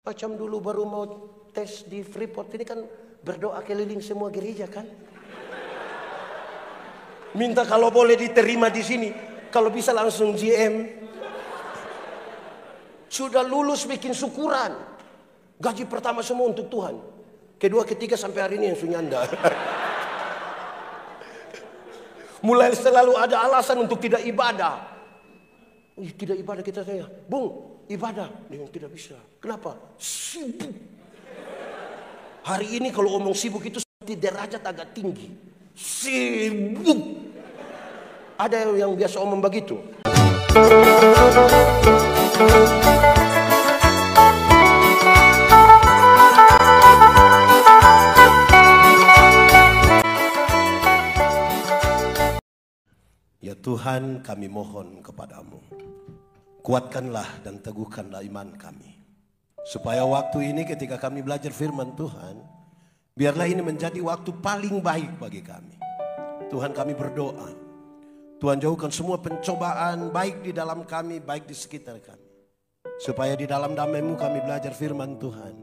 Macam dulu baru mau tes di Freeport ini kan berdoa keliling semua gereja kan. Minta kalau boleh diterima di sini, kalau bisa langsung GM. Sudah lulus bikin syukuran. Gaji pertama semua untuk Tuhan. Kedua, ketiga sampai hari ini yang sunyanda. Mulai selalu ada alasan untuk tidak ibadah. Tidak ibadah kita saya, Bung, ibadah. Dia tidak bisa. Kenapa? Sibuk. Hari ini kalau omong sibuk itu seperti derajat agak tinggi. Sibuk. Ada yang biasa omong begitu. Ya Tuhan, kami mohon kepadamu, kuatkanlah dan teguhkanlah iman kami, supaya waktu ini ketika kami belajar firman Tuhan, biarlah ini menjadi waktu paling baik bagi kami. Tuhan, kami berdoa, Tuhan jauhkan semua pencobaan baik di dalam kami, baik di sekitar kami, supaya di dalam damai-Mu kami belajar firman Tuhan.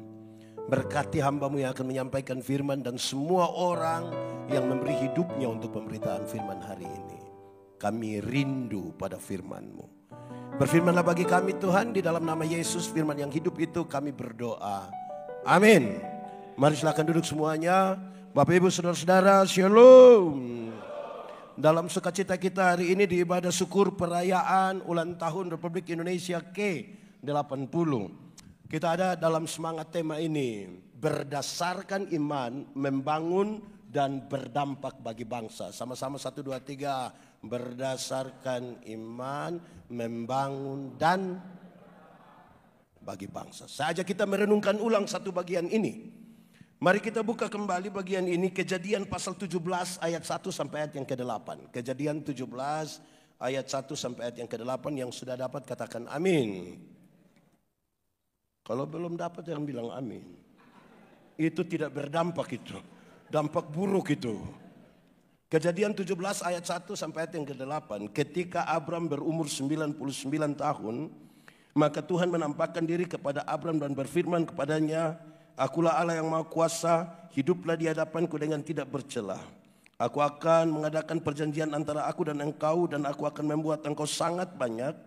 Berkati hamba-Mu yang akan menyampaikan firman dan semua orang yang memberi hidupnya untuk pemberitaan firman hari ini. Kami rindu pada firman-Mu. Berfirmanlah bagi kami Tuhan, di dalam nama Yesus, firman yang hidup itu kami berdoa. Amin. Mari silakan duduk semuanya. Bapak Ibu Saudara-saudara, Shalom. Dalam sukacita kita hari ini di ibadah syukur perayaan ulang tahun Republik Indonesia ke-80. Kita ada dalam semangat tema ini, berdasarkan iman, membangun dan berdampak bagi bangsa. Sama-sama 1, 2, 3. Berdasarkan iman, membangun dan bagi bangsa. Saja kita merenungkan ulang satu bagian ini. Mari kita buka kembali bagian ini, Kejadian pasal 17 ayat 1 sampai ayat yang ke-8. Kejadian 17 ayat 1 sampai ayat yang ke-8. Yang sudah dapat katakan amin. Kalau belum dapat jangan bilang amin. Itu tidak berdampak itu. Dampak buruk itu. Kejadian 17 ayat 1 sampai ayat yang ke-8. Ketika Abram berumur 99 tahun, maka Tuhan menampakkan diri kepada Abram dan berfirman kepadanya, Akulah Allah yang Maha Kuasa, hiduplah di hadapanku dengan tidak bercela. Aku akan mengadakan perjanjian antara aku dan engkau, dan aku akan membuat engkau sangat banyak.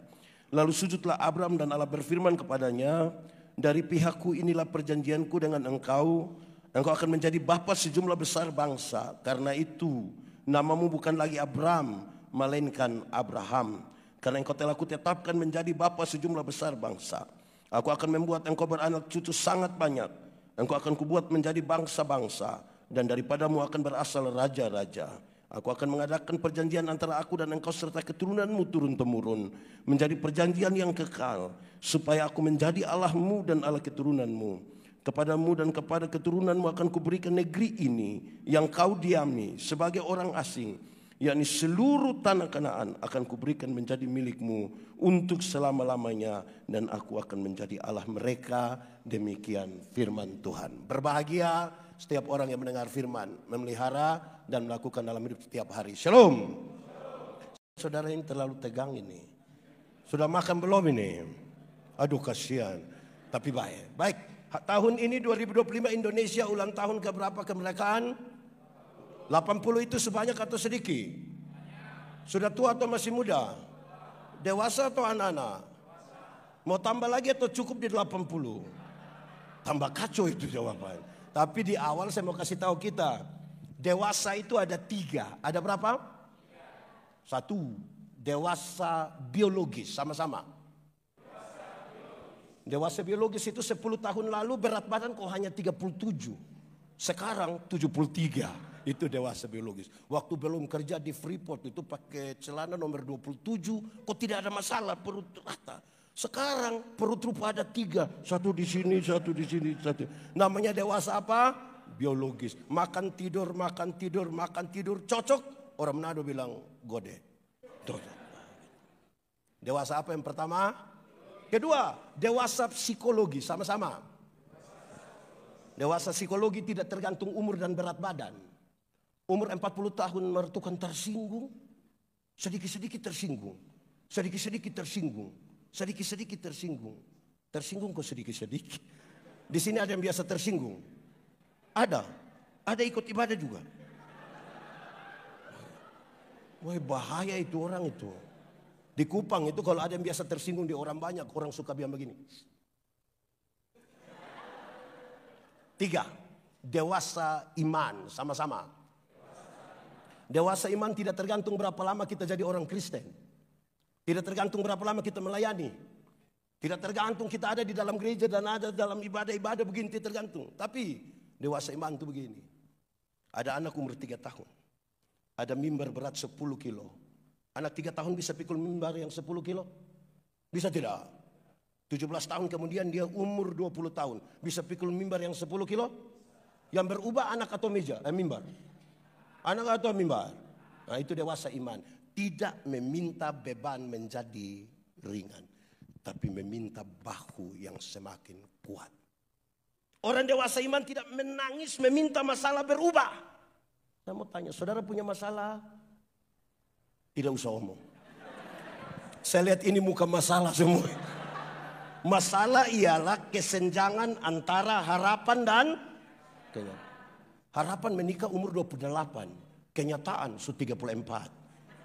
Lalu sujudlah Abram dan Allah berfirman kepadanya, dari pihakku inilah perjanjianku dengan engkau. Engkau akan menjadi bapa sejumlah besar bangsa. Karena itu namamu bukan lagi Abram, melainkan Abraham. Karena engkau telah kutetapkan menjadi bapa sejumlah besar bangsa. Aku akan membuat engkau beranak cucu sangat banyak. Engkau akan kubuat menjadi bangsa-bangsa. Dan daripadamu akan berasal raja-raja. Aku akan mengadakan perjanjian antara aku dan engkau serta keturunanmu turun-temurun. Menjadi perjanjian yang kekal. Supaya aku menjadi Allahmu dan Allah keturunanmu. Kepadamu dan kepada keturunanmu akan kuberikan negeri ini yang kau diami sebagai orang asing, yakni seluruh tanah Kanaan akan kuberikan menjadi milikmu untuk selama-lamanya, dan aku akan menjadi Allah mereka. Demikian firman Tuhan. Berbahagia setiap orang yang mendengar firman, memelihara dan melakukan dalam hidup setiap hari. Shalom. Saudara ini terlalu tegang ini. Sudah makan belum ini? Aduh kasihan. Tapi baik. Baik. Tahun ini 2025 Indonesia ulang tahun keberapa kemerdekaan? 80 itu sebanyak atau sedikit? Sudah tua atau masih muda? Dewasa atau anak-anak? Mau tambah lagi atau cukup di 80? Tambah kacau itu jawaban. Tapi di awal saya mau kasih tahu kita, dewasa itu ada 3. Ada berapa? 1, dewasa biologis, sama-sama. Dewasa biologis itu 10 tahun lalu berat badan kok hanya 37. Sekarang 73. Itu dewasa biologis. Waktu belum kerja di Freeport itu pakai celana nomor 27. Kok tidak ada masalah, perut rata. Sekarang perut rupa ada 3. Satu di sini, satu di sini, satu. Namanya dewasa apa? Biologis. Makan tidur, makan tidur, makan tidur. Cocok. Orang Manado bilang gode. Cocok. Dewasa apa yang pertama? Kedua, dewasa psikologi, sama-sama. Dewasa psikologi tidak tergantung umur dan berat badan. Umur 40 tahun mertukan tersinggung, sedikit-sedikit tersinggung, sedikit-sedikit tersinggung, sedikit-sedikit tersinggung. Tersinggung kok sedikit-sedikit. Di sini ada yang biasa tersinggung. Ada. Ada ikut ibadah juga. Wah, bahaya itu orang itu. Di Kupang itu kalau ada yang biasa tersinggung di orang banyak, orang suka bilang begini. 3. Dewasa iman, sama-sama. Dewasa iman tidak tergantung berapa lama kita jadi orang Kristen. Tidak tergantung berapa lama kita melayani. Tidak tergantung kita ada di dalam gereja dan ada dalam ibadah-ibadah begini, tidak tergantung. Tapi dewasa iman itu begini. Ada anak umur 3 tahun. Ada mimbar berat 10 kilo. Anak 3 tahun bisa pikul mimbar yang 10 kilo? Bisa tidak? 17 tahun kemudian dia umur 20 tahun. Bisa pikul mimbar yang 10 kilo? Yang berubah anak atau meja? Mimbar. Anak atau mimbar? Nah, itu dewasa iman. Tidak meminta beban menjadi ringan. Tapi meminta bahu yang semakin kuat. Orang dewasa iman tidak menangis meminta masalah berubah. Saya mau tanya, saudara punya masalah? Tidak usah omong. Saya lihat ini muka masalah semua. Masalah ialah kesenjangan antara harapan dan kenyataan. Harapan menikah umur 28. Kenyataan sudah 34.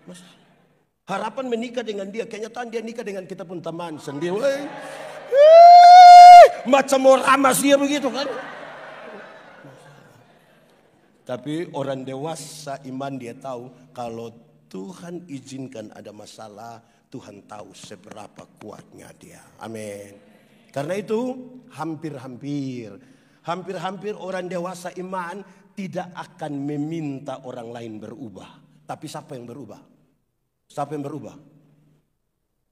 Masalah. Harapan menikah dengan dia, kenyataan dia nikah dengan kita pun teman sendiri. Macam mau ramas dia begitu kan. Tapi orang dewasa iman dia tahu kalau Tuhan izinkan ada masalah, Tuhan tahu seberapa kuatnya dia. Amin. Karena itu hampir-hampir orang dewasa iman tidak akan meminta orang lain berubah. Tapi siapa yang berubah? Siapa yang berubah?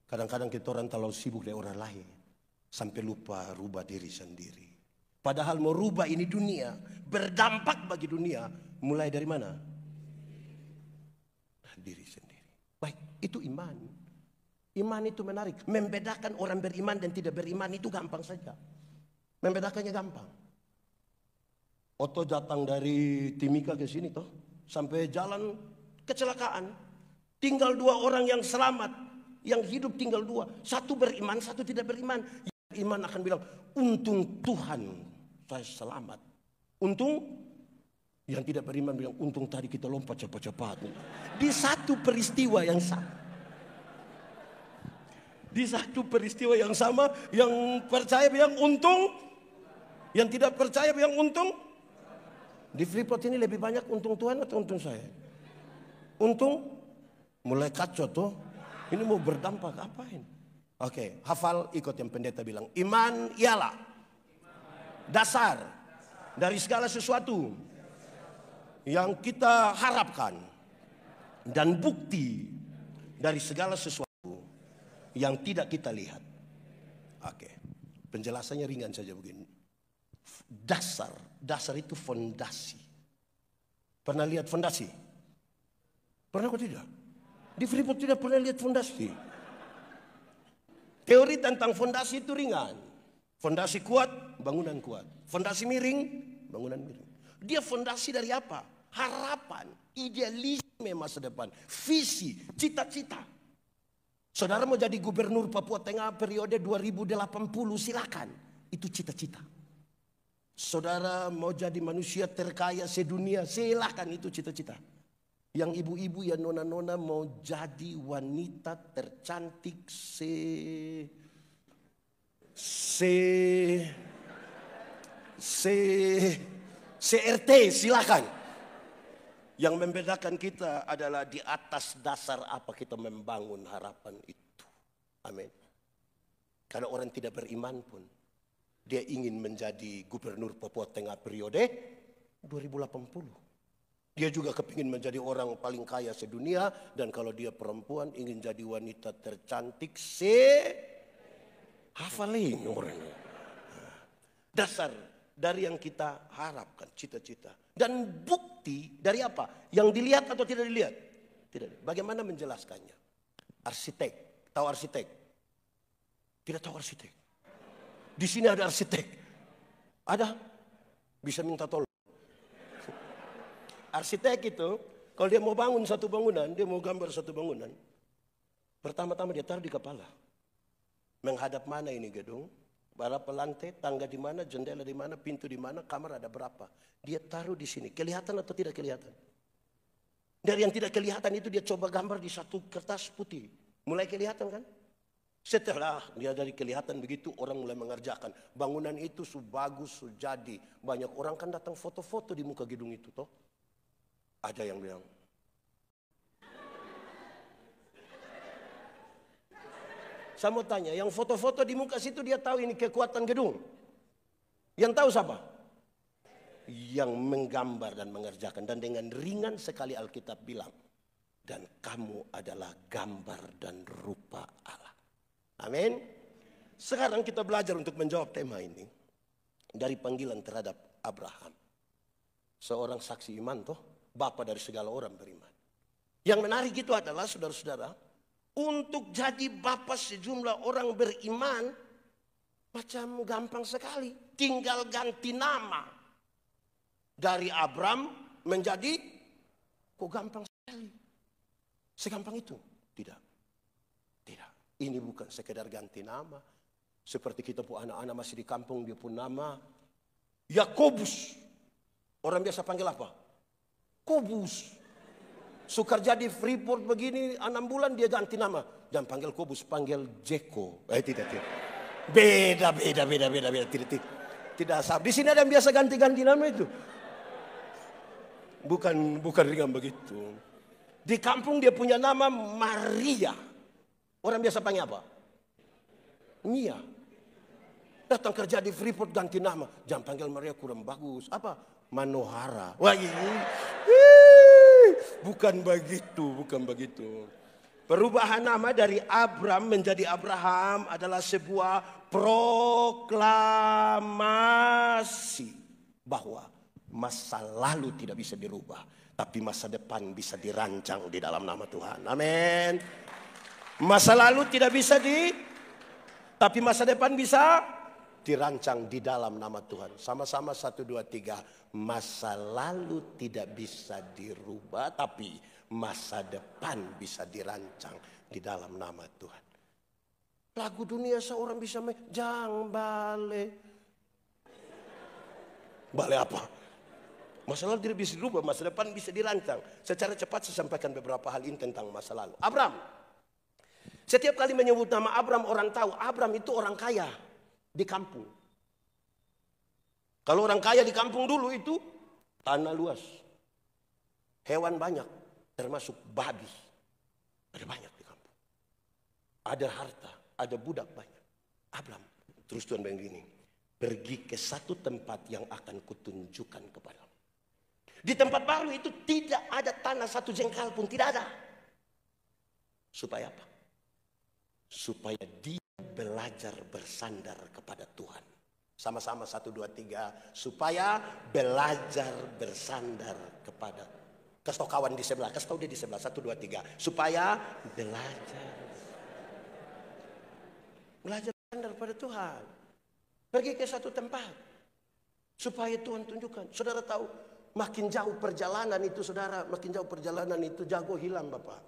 Kadang-kadang kita orang terlalu sibuk dengan orang lain. Sampai lupa rubah diri sendiri. Padahal mau rubah ini dunia. Berdampak bagi dunia. Mulai dari mana? Diri sendiri. Baik, itu iman. Iman itu menarik. Membedakan orang beriman dan tidak beriman itu gampang saja. Membedakannya gampang. Oto datang dari Timika ke sini toh. Sampai jalan kecelakaan. Tinggal 2 orang yang selamat. Yang hidup tinggal 2. Satu beriman, satu tidak beriman. Yang beriman akan bilang, untung Tuhan saya selamat. Untung yang tidak beriman bilang, untung tadi kita lompat cepat-cepat. Di satu peristiwa yang sama. Di satu peristiwa yang sama, yang percaya bilang untung. Yang tidak percaya bilang untung. Di Freeport ini lebih banyak untung Tuhan atau untung saya? Untung. Mulai kacau tuh. Ini mau berdampak apain? Oke, hafal ikut yang pendeta bilang. Iman ialah dasar dari segala sesuatu yang kita harapkan. Dan bukti dari segala sesuatu yang tidak kita lihat. Oke, penjelasannya ringan saja begini. Dasar itu fondasi. Pernah lihat fondasi? Pernah atau tidak? Di Freeport tidak pernah lihat fondasi. Teori tentang fondasi itu ringan. Fondasi kuat, bangunan kuat. Fondasi miring, bangunan miring. Dia fondasi dari apa? Harapan, idealisme masa depan, visi, cita-cita. Saudara mau jadi gubernur Papua Tengah periode 2080, silakan. Itu cita-cita. Saudara mau jadi manusia terkaya sedunia, silakan, itu cita-cita. Yang ibu-ibu ya nona-nona mau jadi wanita tercantik CRT, silakan. Yang membedakan kita adalah di atas dasar apa kita membangun harapan itu. Amin. Karena orang tidak beriman pun dia ingin menjadi gubernur Papua Tengah periode 2080. Dia juga kepingin menjadi orang paling kaya sedunia. Dan kalau dia perempuan ingin jadi wanita tercantik hafalin orangnya. Dasar dari yang kita harapkan, cita-cita. Dan bukti dari apa? Yang dilihat atau tidak dilihat? Tidak. Bagaimana menjelaskannya? Arsitek. Tahu arsitek? Tidak tahu arsitek. Di sini ada arsitek. Ada? Bisa minta tolong. Arsitek itu, kalau dia mau bangun satu bangunan, dia mau gambar satu bangunan. Pertama-tama dia taruh di kepala. Menghadap mana ini gedung? Berapa lantai, tangga di mana, jendela di mana, pintu di mana, kamar ada berapa. Dia taruh di sini. Kelihatan atau tidak kelihatan? Dari yang tidak kelihatan itu dia coba gambar di satu kertas putih. Mulai kelihatan kan? Setelah dia dari kelihatan begitu, orang mulai mengerjakan. Bangunan itu bagus, jadi. Banyak orang kan datang foto-foto di muka gedung itu toh. Ada yang bilang, saya mau tanya, yang foto-foto di muka situ dia tahu ini kekuatan gedung. Yang tahu siapa? Yang menggambar dan mengerjakan. Dan dengan ringan sekali Alkitab bilang, dan kamu adalah gambar dan rupa Allah. Amin. Sekarang kita belajar untuk menjawab tema ini dari panggilan terhadap Abraham. Seorang saksi iman toh, bapa dari segala orang beriman. Yang menarik itu adalah saudara-saudara, untuk jadi bapa sejumlah orang beriman macam gampang sekali. Tinggal ganti nama. Dari Abram menjadi, kok gampang sekali. Segampang itu? Tidak. Tidak. Ini bukan sekedar ganti nama. Seperti kita pun anak-anak masih di kampung, dia pun nama Yakobus. Orang biasa panggil apa? Kobus. Sukar jadi Freeport begini 6 bulan dia ganti nama. Jangan panggil Kobus, panggil Jeko. Tidak. Beda. Tidak sama. Di sini ada yang biasa ganti-ganti nama itu. Bukan ringan begitu. Di kampung dia punya nama Maria. Orang biasa panggil apa? Mia. Datang kerja di Freeport ganti nama. Jangan panggil Maria, kurang bagus. Apa? Manohara. Wah ini. Bukan begitu. Perubahan nama dari Abram menjadi Abraham adalah sebuah proklamasi bahwa masa lalu tidak bisa dirubah, tapi masa depan bisa dirancang di dalam nama Tuhan. Amin. Masa lalu tidak bisa tapi masa depan bisa dirancang di dalam nama Tuhan. Sama-sama 1, 2, 3. Masa lalu tidak bisa dirubah, tapi masa depan bisa dirancang di dalam nama Tuhan. Lagu dunia seorang bisa Jang bale. Bale apa? Masa lalu tidak bisa dirubah, masa depan bisa dirancang. Secara cepat saya sampaikan beberapa hal ini tentang masa lalu. Abram. Setiap kali menyebut nama Abram, orang tahu Abram itu orang kaya di kampung. Kalau orang kaya di kampung dulu itu tanah luas. Hewan banyak, termasuk babi. Ada banyak di kampung. Ada harta, ada budak banyak. Abram, terus Tuhan bilang gini, pergi ke satu tempat yang akan kutunjukkan kepadamu. Di tempat baru itu tidak ada tanah satu jengkal pun, tidak ada. Supaya apa? Supaya dia belajar bersandar kepada Tuhan. Sama-sama 1, 2, 3. Supaya belajar bersandar kepada. Kasih tahu kawan di sebelah. Kasih tahu dia di sebelah. 1, 2, 3. Supaya belajar bersandar pada Tuhan. Pergi ke satu tempat. Supaya Tuhan tunjukkan. Saudara tahu. Makin jauh perjalanan itu saudara. Makin jauh perjalanan itu jago hilang Bapak.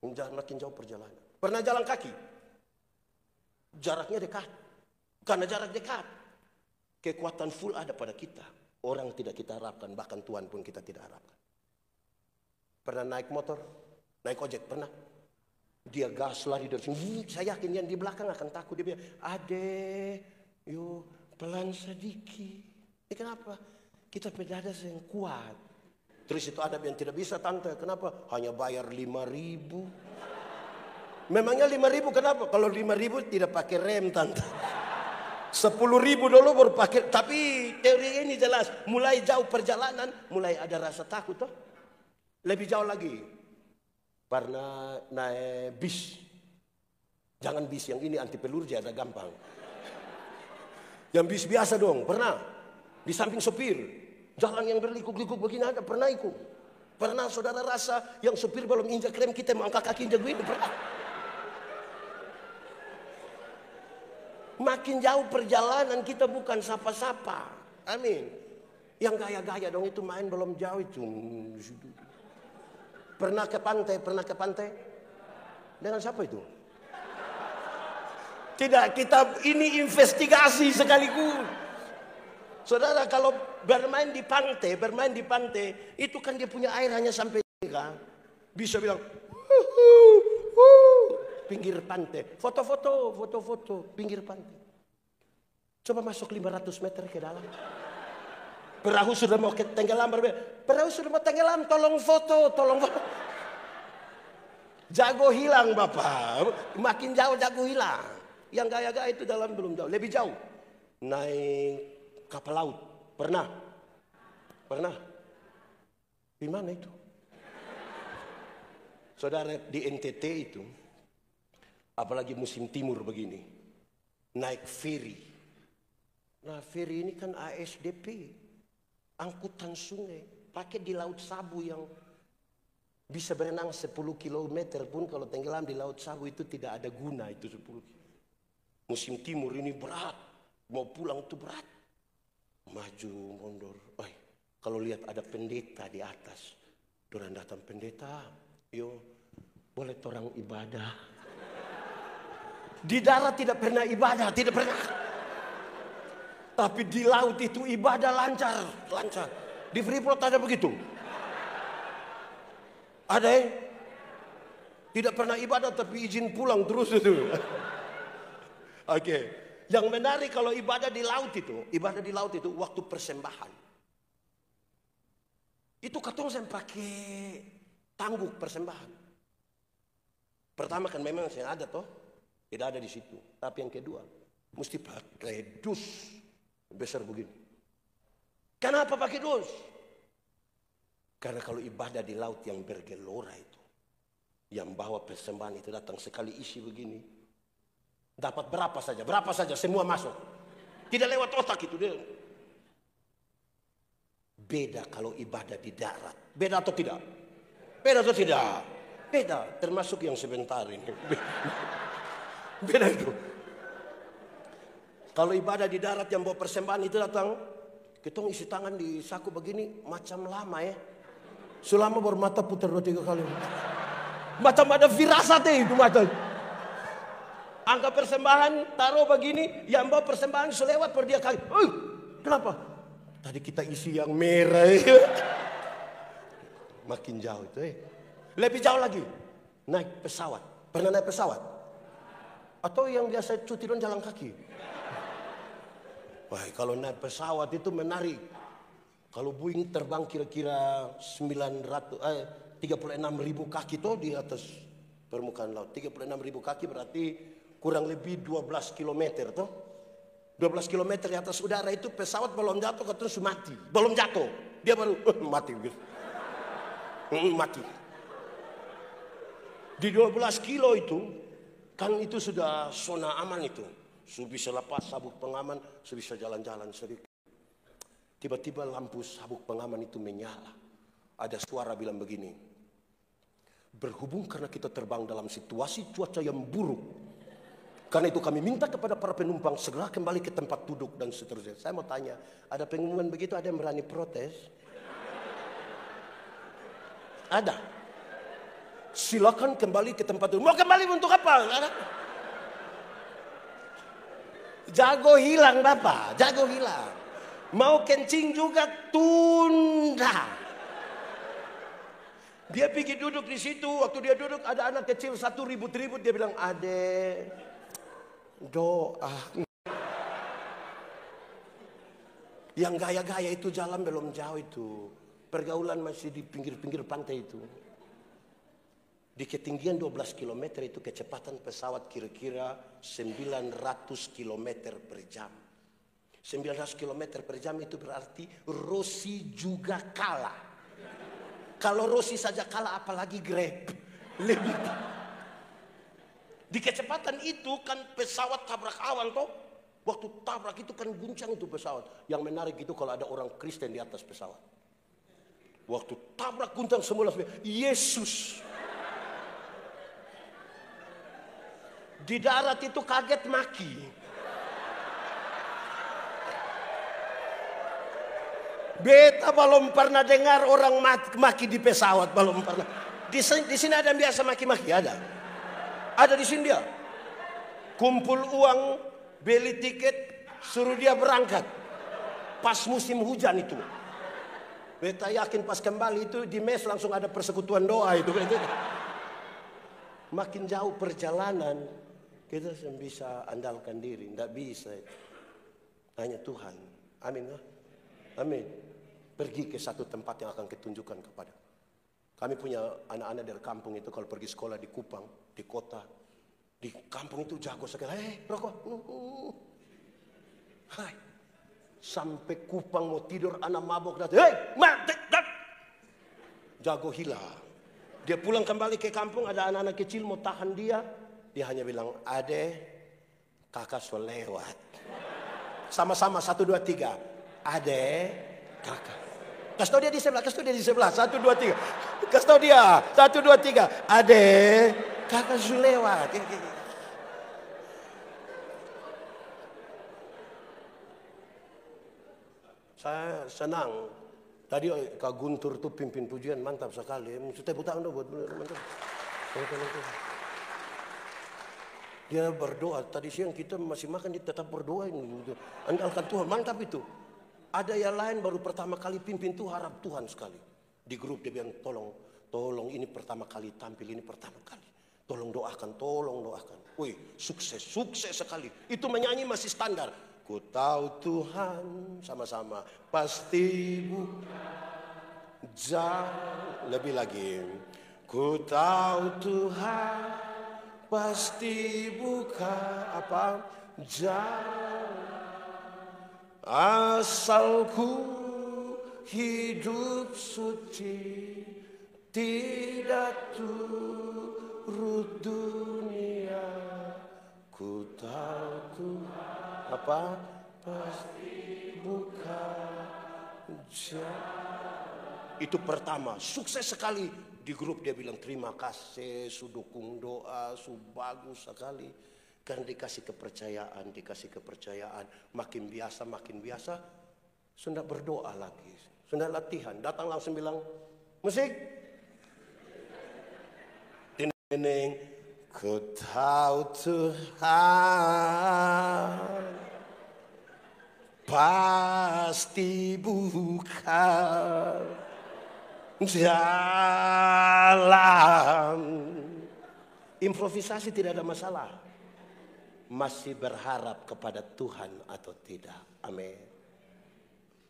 Makin jauh perjalanan. Pernah jalan kaki? Jaraknya dekat. Karena jarak dekat, kekuatan full ada pada kita. Orang tidak kita harapkan, bahkan Tuhan pun kita tidak harapkan. Pernah naik motor, naik ojek, pernah? Dia gas lari dari sini. Saya yakin yang di belakang akan takut. Dia bilang, ade, yo pelan sedikit. Kenapa? Kita pedada yang kuat. Terus itu ada yang tidak bisa tante. Kenapa? Hanya bayar 5.000. Memangnya 5.000 kenapa? Kalau 5.000 tidak pakai rem tante. 10.000 dulu baru pakai. Tapi teori ini jelas. Mulai jauh perjalanan, mulai ada rasa takut toh. Lebih jauh lagi. Pernah naik bis. Jangan bis yang ini anti peluru ada gampang. Yang bis biasa dong, pernah. Di samping sopir. Jalan yang berlikuk-likuk begini ada, pernah ikut. Pernah saudara rasa yang sopir belum injak rem kita mau angkat kaki injak begini, pernah. Makin jauh perjalanan kita bukan sapa-sapa. Amin. Yang gaya-gaya dong itu main belum jauh itu. Pernah ke pantai? Dengan siapa itu? Tidak, kita ini investigasi sekaligus. Saudara, kalau bermain di pantai, itu kan dia punya air hanya sampai ini kan. Bisa bilang, pinggir pantai. Foto-foto, pinggir pantai. Coba masuk 500 meter ke dalam. Perahu sudah mau tenggelam, tolong foto. Jago hilang Bapak, makin jauh jago hilang. Yang gaya-gaya itu dalam belum jauh, lebih jauh. Naik kapal laut, pernah? Di mana itu? Saudara, di NTT itu, apalagi musim timur begini, naik ferry. Nah, ferry ini kan ASDP, angkutan sungai, pakai di Laut Sabu yang bisa berenang 10 km pun kalau tenggelam di Laut Sabu itu tidak ada guna itu 10 km. Musim timur ini berat, mau pulang itu berat. Maju, mundur. Kalau lihat ada pendeta di atas, orang datang pendeta, yo boleh orang ibadah. Di darat tidak pernah ibadah, tidak pernah. Tapi di laut itu ibadah lancar. Di Freeport ada begitu. Ada yang tidak pernah ibadah tapi izin pulang terus itu. Oke. Yang menarik kalau ibadah di laut itu waktu persembahan. Itu katong saya pakai tangguk persembahan. Pertama kan memang saya ada toh, tidak ada di situ. Tapi yang kedua, mesti pakai dus besar begini. Kenapa pakai dus? Karena kalau ibadah di laut yang bergelora itu, yang bawa persembahan itu datang sekali isi begini. Dapat berapa saja semua masuk. Tidak lewat otak itu dia. Beda kalau ibadah di darat. Beda atau tidak? Beda, termasuk yang sebentar ini. Beda itu. Kalau ibadah di darat yang bawa persembahan itu datang, kita isi tangan di saku begini macam lama ya. Selama bermata putar 2-3 kali. Macam ada firasat itu mata. Angka persembahan taruh begini, yang bawa persembahan selewat per dia kali. Kenapa? Tadi kita isi yang merah. Makin jauh itu. Lebih jauh lagi. Naik pesawat. Pernah naik pesawat? Atau yang biasa cuti dan jalan kaki? Wah, kalau naik pesawat itu menarik. Kalau Boeing terbang kira-kira 36.000 kaki tuh di atas permukaan laut. 36.000 kaki berarti kurang lebih 12 km tuh. 12 km di atas udara itu pesawat belum jatuh katanya sudah mati. Belum jatuh, dia baru mati gitu. Mati. Di 12 kilo itu kan itu sudah zona aman itu. Sudah bisa lepas sabuk pengaman, sudah bisa jalan-jalan sedikit. Tiba-tiba lampu sabuk pengaman itu menyala. Ada suara bilang begini. Berhubung karena kita terbang dalam situasi cuaca yang buruk, karena itu kami minta kepada para penumpang segera kembali ke tempat duduk dan seterusnya. Saya mau tanya, ada pengumuman begitu, ada yang berani protes? Ada. Silakan kembali ke tempat duduk. Mau kembali untuk apa? Ada. Jago hilang Bapak, jago hilang. Mau kencing juga tunda. Dia pergi duduk di situ. Waktu dia duduk ada anak kecil satu ribut-ribut. Dia bilang, adek, doa. Yang gaya-gaya itu jalan belum jauh itu. Pergaulan masih di pinggir-pinggir pantai itu. Di ketinggian 12 km itu kecepatan pesawat kira-kira 900 km per jam. 900 km per jam itu berarti Rossi juga kalah. Kalau Rossi saja kalah apalagi Grab. Lebih. Di kecepatan itu kan pesawat tabrak awan toh. Waktu tabrak itu kan guncang itu pesawat. Yang menarik itu kalau ada orang Kristen di atas pesawat. Waktu tabrak guncang semula Yesus. Di darat itu kaget maki. Beta belum pernah dengar orang maki di pesawat, belum pernah. Di sini ada yang biasa maki-maki, ada. Ada di sini dia. Kumpul uang, beli tiket, suruh dia berangkat. Pas musim hujan itu. Beta yakin pas kembali itu di mes langsung ada persekutuan doa itu. Makin jauh perjalanan, kita bisa andalkan diri. Tidak bisa. Hanya Tuhan. Amin. Amin. Pergi ke satu tempat yang akan ketunjukkan kepada. Kami punya anak-anak dari kampung itu kalau pergi sekolah di Kupang, di kota. Di kampung itu jago sekali. Rokok. Hai. Sampai Kupang mau tidur anak mabok datang. Jago hilang. Dia pulang kembali ke kampung, ada anak-anak kecil mau tahan dia. Dia hanya bilang, "Ade, kakak sudah lewat." Sama-sama 1, 2, 3. Ade, kakak. Kasih tau dia di sebelah, kasih tau dia di sebelah. 1, 2, 3. Kasih tau dia. 1, 2, 3. Ade, kakak sudah lewat. Saya senang. Tadi Kak Guntur tuh pimpin pujian mantap sekali. Maksudnya buta buat mantap. Dia berdoa. Tadi siang kita masih makan, dia tetap berdoa ini. Andalkan Tuhan, mantap itu. Ada yang lain baru pertama kali pimpin tuh harap Tuhan sekali. Di grup dia bilang tolong ini pertama kali tampil, ini pertama kali. Tolong doakan. Wih, sukses sekali. Itu menyanyi masih standar. Ku tahu Tuhan, sama-sama pasti bukan lebih lagi. Ku tahu Tuhan pasti buka jalan. Asalku hidup suci, tidak turut dunia. Ku tahu Tuhan pasti buka jalan. Itu pertama, sukses sekali. Di grup dia bilang terima kasih, sudukung doa, bagus sekali. Karena dikasih kepercayaan, makin biasa, sudah berdoa lagi, sudah latihan, datang langsung bilang, musik, Tineng, ku tahu Tuhan pasti buka jalan. Improvisasi tidak ada masalah. Masih berharap kepada Tuhan atau tidak. Amin.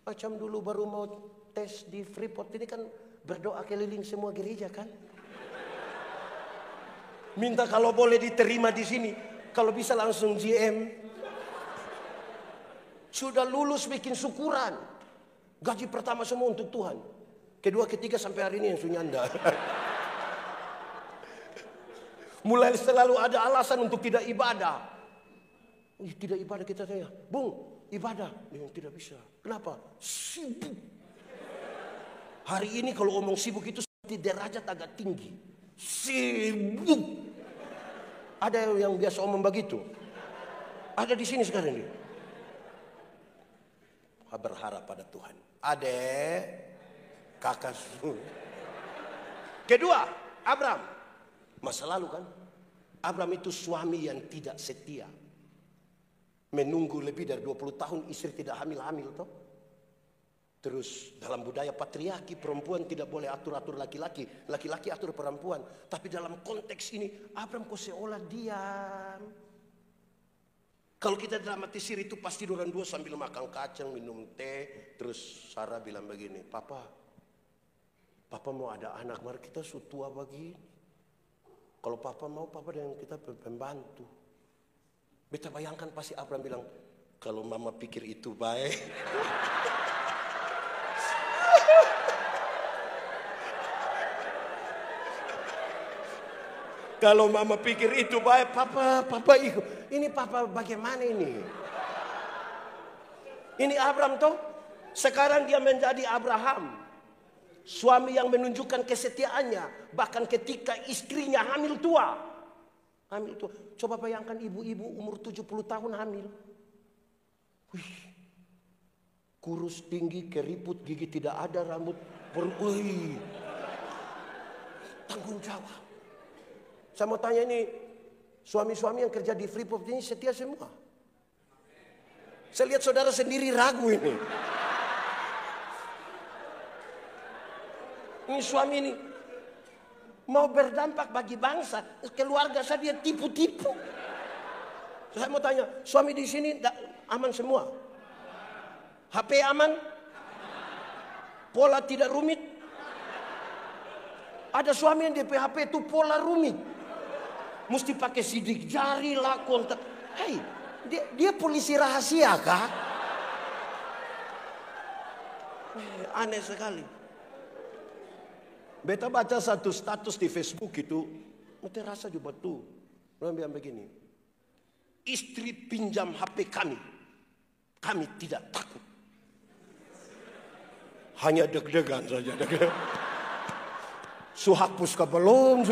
Macam dulu baru mau tes di Freeport ini kan berdoa keliling semua gereja kan. Minta kalau boleh diterima di sini. Kalau bisa langsung GM. Sudah lulus bikin syukuran. Gaji pertama semua untuk Tuhan. Kedua, ketiga sampai hari ini yang sunyanda. Mulai selalu ada alasan untuk tidak ibadah. Tidak ibadah kita tanya, Bung, ibadah. Dia tidak bisa. Kenapa? Sibuk. Hari ini kalau omong sibuk itu seperti derajat agak tinggi. Sibuk. Ada yang biasa omong begitu. Ada di sini sekarang dia. Berharap pada Tuhan. Adek, kakak. Kedua, Abram. Masa lalu kan. Abram itu suami yang tidak setia. Menunggu lebih dari 20 tahun istri tidak hamil-hamil toh. Terus dalam budaya patriarki perempuan tidak boleh atur-atur laki-laki. Laki-laki atur perempuan. Tapi dalam konteks ini Abram kok seolah diam. Kalau kita dramatisir itu pasti orang dua sambil makan kacang, minum teh. Terus Sarah bilang begini, Papa mau ada anak, mari kita sutua begini. Kalau Papa mau, Papa dengan kita pembantu. Beta bayangkan pasti Abram bilang, kalau Mama pikir itu baik. Kalau Mama pikir itu baik, Papa ikut. Ini Papa bagaimana ini? Ini Abram toh, sekarang dia menjadi Abraham. Suami yang menunjukkan kesetiaannya, bahkan ketika istrinya hamil tua. Coba bayangkan ibu-ibu umur 70 tahun hamil. Wih, kurus tinggi, keriput, gigi tidak ada, rambut tanggung jawab. Saya mau tanya ini, Suami-suami yang kerja di Freeport ini setia semua. Saya lihat saudara sendiri ragu ini. Ini suami ini mau berdampak bagi bangsa, keluarga saya dia tipu-tipu. Saya mau tanya, suami di sini aman semua? HP aman? Pola tidak rumit? Ada suami yang di HP itu pola rumit. Mesti pakai sidik jari lah, kontak. Hei, dia polisi rahasia kah? Aneh sekali. Beta baca satu status di Facebook itu, mesti rasa juga tuh. Orang bilang begini, istri pinjam HP kami tidak takut. Hanya deg-degan saja. Suhapus ke belum?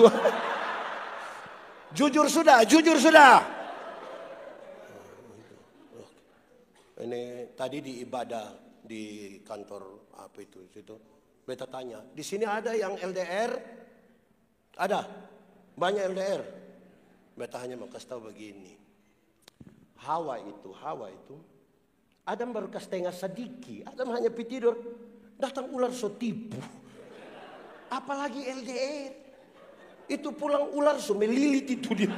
Jujur sudah. Ini tadi di ibadah di kantor apa itu situ. Beta tanya, di sini ada yang LDR? Ada, banyak LDR. Beta hanya mau kasih tahu begini. Hawa itu, Adam baru setengah sedikit, Adam hanya tidur, datang ular so tipu. Apalagi LDR. Itu pulang ular so melilit itu dia.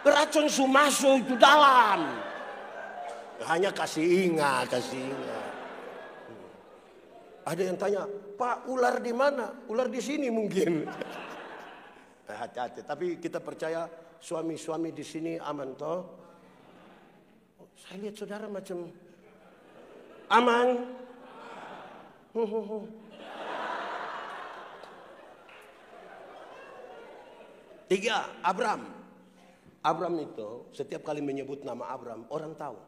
Beracun so masuk itu dalam. Hanya kasih ingat. Ada yang tanya, Pak ular di mana? Ular di sini mungkin. Hati-hati. Tapi kita percaya suami-suami di sini aman toh. Saya lihat saudara macam aman. Tiga, Abram itu setiap kali menyebut nama Abram, orang tahu.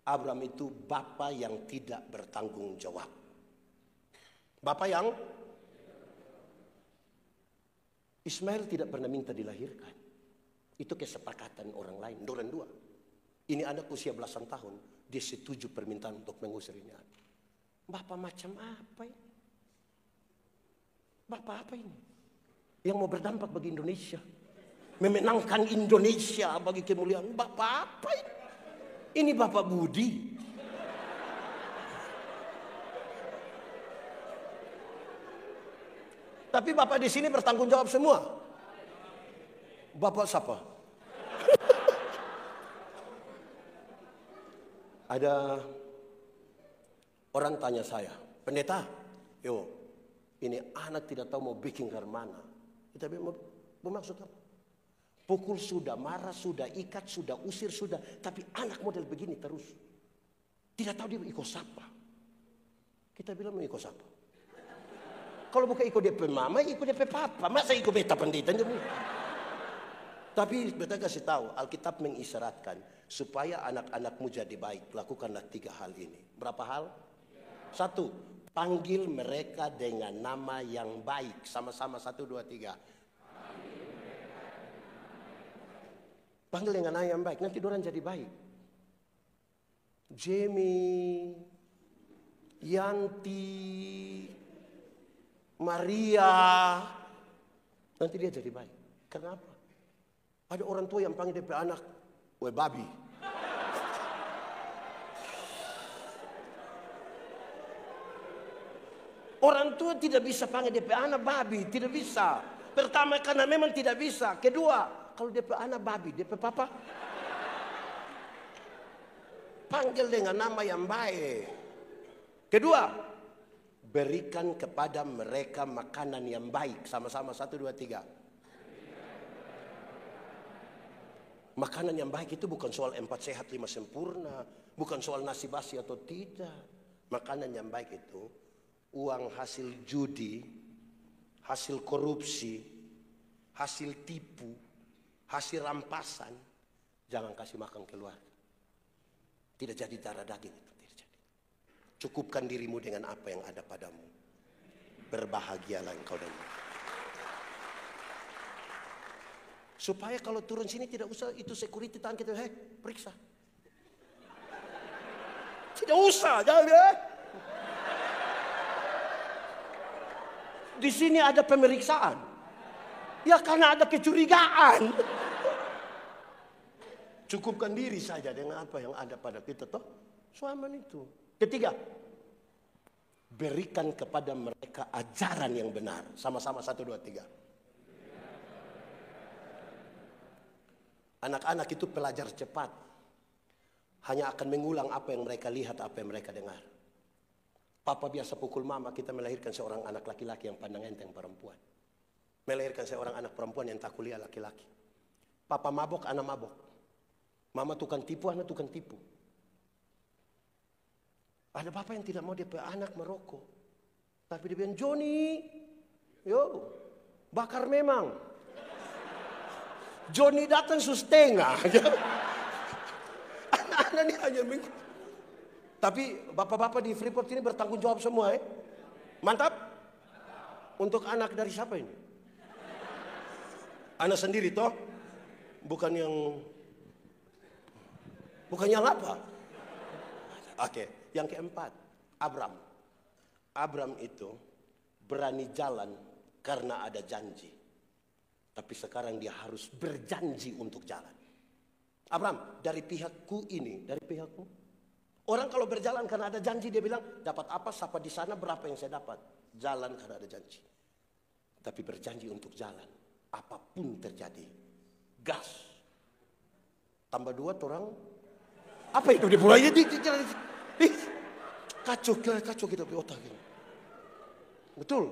Abram itu bapa yang tidak bertanggung jawab. Bapa yang Ismail tidak pernah minta dilahirkan. Itu kesepakatan orang lain, orang dua. Ini anak usia belasan tahun, dia setuju permintaan untuk mengusir ini. Bapak macam apa ini? Bapak apa ini? Yang mau berdampak bagi Indonesia, memenangkan Indonesia bagi kemuliaan. Bapak apa ini? Ini Bapak Budi. Tapi Bapak di sini bertanggung jawab semua. Bapak siapa? Ada orang tanya saya, pendeta, ini anak tidak tahu mau bikin ke mana. Kita bilang, mau maksud apa? Pukul sudah, marah sudah, ikat sudah, usir sudah. Tapi anak model begini terus. Tidak tahu dia ikut siapa. Kita bilang mau ikut siapa? Kalau bukan ikut dia mama, ikut dia papa. Masa ikut beta pendeta? Tapi beta kasih tahu, Alkitab mengisyaratkan supaya anak-anakmu jadi baik, lakukanlah 3 hal ini. Berapa hal? 1, panggil mereka dengan nama yang baik. Sama-sama 1, 2, 3. Panggil dengan nama yang baik, nanti orang jadi baik. Jamie, Yanti, Maria, nanti dia jadi baik. Kenapa? Ada orang tua yang panggil dia anak, weh babi. Orang tua tidak bisa panggil dia anak babi, tidak bisa. Pertama karena memang tidak bisa. Kedua, kalau dia anak babi, dia papa. Panggil dengan nama yang baik. Kedua, berikan kepada mereka makanan yang baik. Sama-sama 1, 2, 3. Makanan yang baik itu bukan soal 4 sehat 5 sempurna. Bukan soal nasi basi atau tidak. Makanan yang baik itu uang hasil judi, hasil korupsi, hasil tipu, hasil rampasan, jangan kasih makan keluarga. Tidak jadi darah daging itu, tidak jadi. Cukupkan dirimu dengan apa yang ada padamu. Berbahagialah engkau dan supaya kalau turun sini tidak usah itu security tangan kita, periksa. Tidak usah, jangan. Di sini ada pemeriksaan. Ya karena ada kecurigaan. Cukupkan diri saja dengan apa yang ada pada kita toh. Suaman itu. Ketiga, berikan kepada mereka ajaran yang benar. Sama-sama 1, 2, 3. Anak-anak itu pelajar cepat. Hanya akan mengulang apa yang mereka lihat, apa yang mereka dengar. Papa biasa pukul mama, kita melahirkan seorang anak laki-laki yang pandang enteng perempuan. Melahirkan seorang anak perempuan yang tak kuliah laki-laki. Papa mabok, anak mabok. Mama tukang tipu, anak tukang tipu. Ada bapak yang tidak mau dia punya anak merokok. Tapi dia bilang, Joni, yo, bakar memang. Joni datang setengah. Anak-anak ini hanya tapi bapak-bapak di Freeport ini bertanggung jawab semua. Mantap. Untuk anak dari siapa ini? Anak sendiri toh. Bukan yang apa? Oke, yang keempat, Abram. Abram itu berani jalan karena ada janji. Tapi sekarang dia harus berjanji untuk jalan. Abram, dari pihakku ini, dari pihakku. Orang kalau berjalan karena ada janji, dia bilang, dapat apa, siapa di sana, berapa yang saya dapat. Jalan karena ada janji. Tapi berjanji untuk jalan, apapun terjadi. Gas. Tambah 2 orang. Apa itu dia mulai kacau kita punya otak ini. Betul.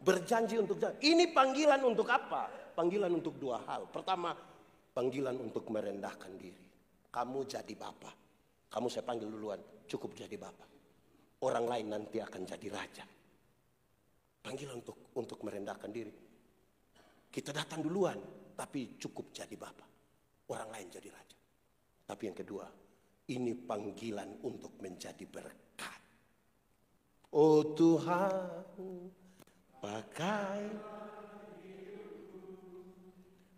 Berjanji untuk jalan. Ini panggilan untuk apa? Panggilan untuk 2 hal. Pertama, panggilan untuk merendahkan diri. Kamu jadi bapak. Kamu saya panggil duluan. Cukup jadi bapak. Orang lain nanti akan jadi raja. Panggilan untuk merendahkan diri. Kita datang duluan. Tapi cukup jadi bapak. Orang lain jadi raja. Tapi yang kedua, ini panggilan untuk menjadi berkat. Oh Tuhan, pakai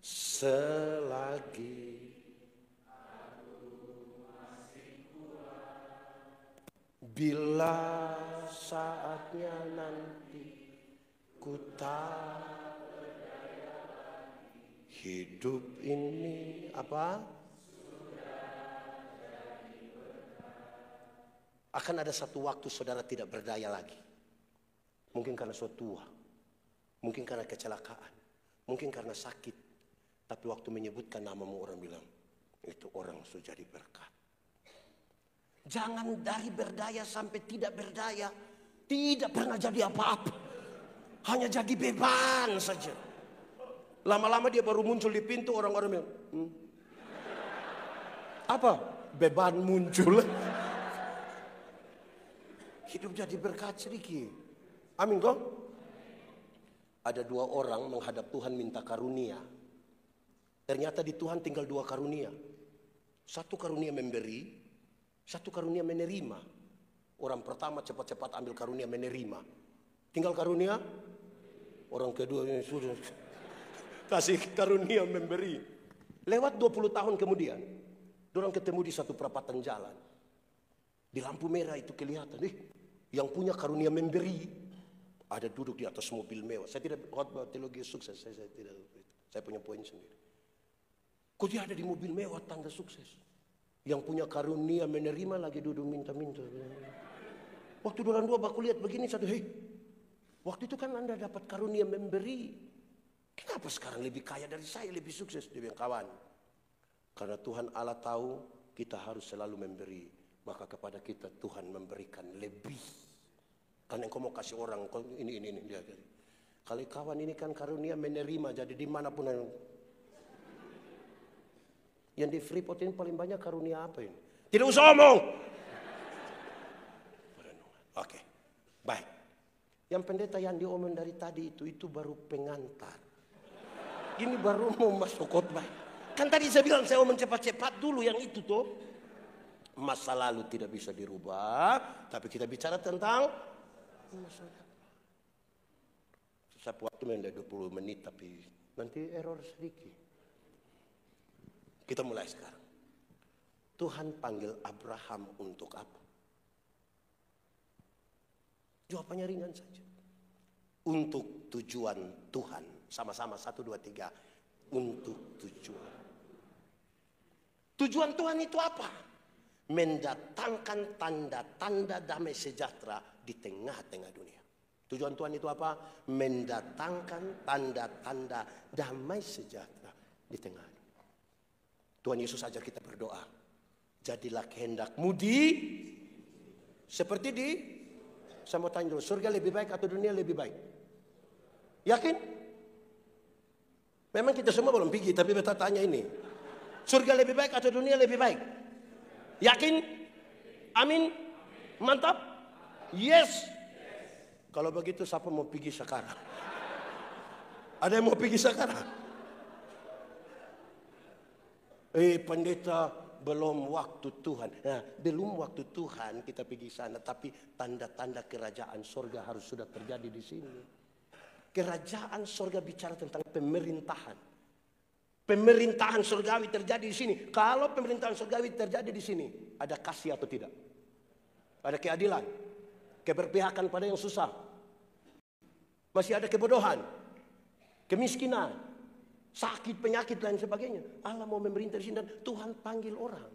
selagi bila saatnya nanti ku tak hidup ini apa? Akan ada satu waktu saudara tidak berdaya lagi. Mungkin karena suatu tua. Mungkin karena kecelakaan. Mungkin karena sakit. Tapi waktu menyebutkan namamu orang bilang, itu orang sudah jadi berkat. Jangan dari berdaya sampai tidak berdaya. Tidak pernah jadi apa-apa. Hanya jadi beban saja. Lama-lama dia baru muncul di pintu, orang-orang bilang, apa? Beban muncul. Hidup jadi berkat sedikit. Amin kok? Ada 2 orang menghadap Tuhan minta karunia. Ternyata di Tuhan tinggal 2 karunia. 1 karunia memberi, 1 karunia menerima. Orang pertama cepat-cepat ambil karunia menerima. Tinggal karunia. Orang kedua ini sudah kasih karunia memberi. Lewat 20 tahun kemudian, orang ketemu di satu perapatan jalan. Di lampu merah itu kelihatan, yang punya karunia memberi ada duduk di atas mobil mewah. Saya tidak khotbah teologi sukses, saya tidak. Saya punya poin sendiri. Kok dia ada di mobil mewah tanda sukses? Yang punya karunia menerima lagi duduk minta-minta. Waktu orang 2 baku lihat begini satu, waktu itu kan Anda dapat karunia memberi. Kenapa sekarang lebih kaya dari saya, lebih sukses? Dia bilang, kawan, karena Tuhan Allah tahu kita harus selalu memberi. Maka kepada kita Tuhan memberikan lebih. Karena engkau mau kasih orang, ini. Dia. Kalau kawan ini kan karunia menerima, jadi dimanapun. Yang di Freeport ini paling banyak karunia apa ini? Tidak usah omong. Oke, baik. Yang pendeta yang diomong dari tadi itu baru pengantar. Ini baru mau masuk khotbah. Kan tadi saya bilang saya omong cepat-cepat dulu yang itu tuh. Masa lalu tidak bisa dirubah, tapi kita bicara tentang masa depan. Saya waktu mendah 20 menit, tapi nanti error sedikit. Kita mulai sekarang. Tuhan panggil Abraham untuk apa? Jawabannya ringan saja. Untuk tujuan Tuhan. Sama-sama 1, 2, 3. Untuk tujuan. Tujuan Tuhan itu apa? Mendatangkan tanda-tanda damai sejahtera di tengah-tengah dunia. Tujuan Tuhan itu apa? Mendatangkan tanda-tanda damai sejahtera di tengah dunia. Tuhan Yesus ajar kita berdoa. Jadilah kehendak-Mu seperti di, saya mau tanya dulu, surga lebih baik atau dunia lebih baik? Yakin? Memang kita semua belum pergi, tapi beta tanya ini. Surga lebih baik atau dunia lebih baik? Yakin? Amin? Mantap? Yes. Kalau begitu siapa mau pergi sekarang? Ada yang mau pergi sekarang? Pendeta, belum waktu Tuhan. Nah, belum waktu Tuhan kita pergi sana, tapi tanda-tanda kerajaan sorga harus sudah terjadi di sini. Kerajaan sorga bicara tentang pemerintahan. Pemerintahan surgawi terjadi di sini. Kalau pemerintahan surgawi terjadi di sini, ada kasih atau tidak? Ada keadilan, keberpihakan pada yang susah. Masih ada kebodohan, kemiskinan, sakit, penyakit, dan sebagainya. Allah mau memerintah di sini dan Tuhan panggil orang